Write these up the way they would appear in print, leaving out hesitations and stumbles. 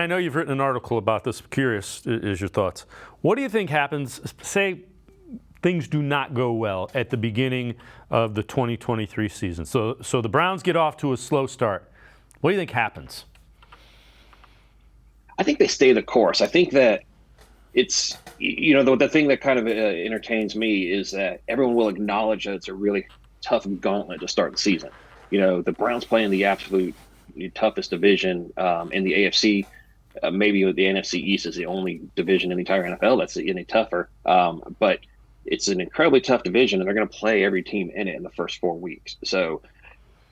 I know you've written an article about this. Curious is your thoughts. What do you think happens, say things do not go well at the beginning of the 2023 season? So the Browns get off to a slow start. What do you think happens? I think they stay the course. I think that it's, the thing that kind of entertains me is that everyone will acknowledge that it's a really tough gauntlet to start the season. The Browns play in the absolute toughest division in the AFC. Maybe the NFC East is the only division in the entire NFL that's any tougher. But it's an incredibly tough division, and they're going to play every team in it in the first 4 weeks. So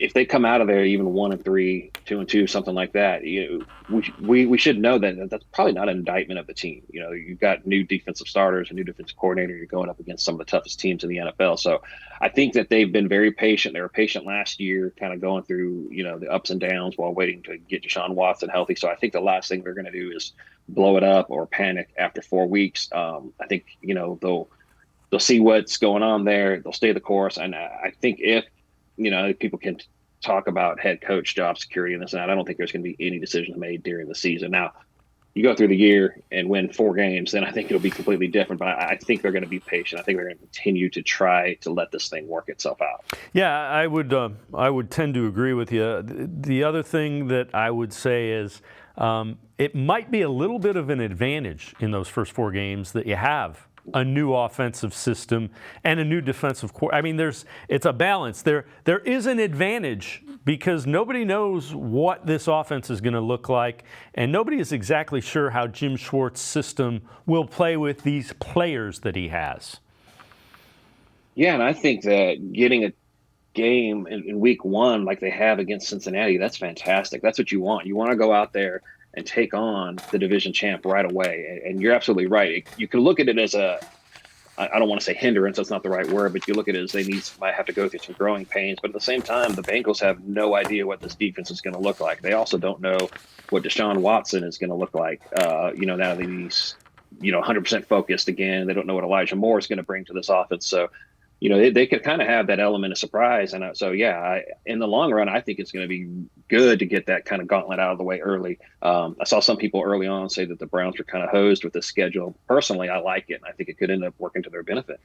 if they come out of there even 1-3, 2-2, something like that, we should know that that's probably not an indictment of the team. You've got new defensive starters, a new defensive coordinator. You're going up against some of the toughest teams in the NFL. So I think that they've been very patient. They were patient last year, kind of going through the ups and downs while waiting to get Deshaun Watson healthy. So I think the last thing they're going to do is blow it up or panic after 4 weeks. I think they'll see what's going on there. They'll stay the course, and I think if people can talk about head coach job security and this and that, I don't think there's going to be any decisions made during the season. Now, you go through the year and win 4 games, then I think it'll be completely different. But I think they're going to be patient. I think they're going to continue to try to let this thing work itself out. Yeah, I would tend to agree with you. The other thing that I would say is it might be a little bit of an advantage in those first 4 games that you have a new offensive system and a new defensive core. I mean, it's a balance. There is an advantage because nobody knows what this offense is going to look like, and nobody is exactly sure how Jim Schwartz's system will play with these players that he has. Yeah, and I think that getting a game in week 1 like they have against Cincinnati, that's fantastic. That's what you want. You want to go out there and take on the division champ right away. And you're absolutely right. You can look at it as I don't want to say hindrance, that's not the right word, but you look at it as they might have to go through some growing pains. But at the same time, the Bengals have no idea what this defense is going to look like. They also don't know what Deshaun Watson is going to look like. Now that he's 100% focused again. They don't know what Elijah Moore is going to bring to this offense. So they could kind of have that element of surprise. And so, in the long run, I think it's going to be good to get that kind of gauntlet out of the way early. I saw some people early on say that the Browns were kind of hosed with the schedule. Personally, I like it, and I think it could end up working to their benefit.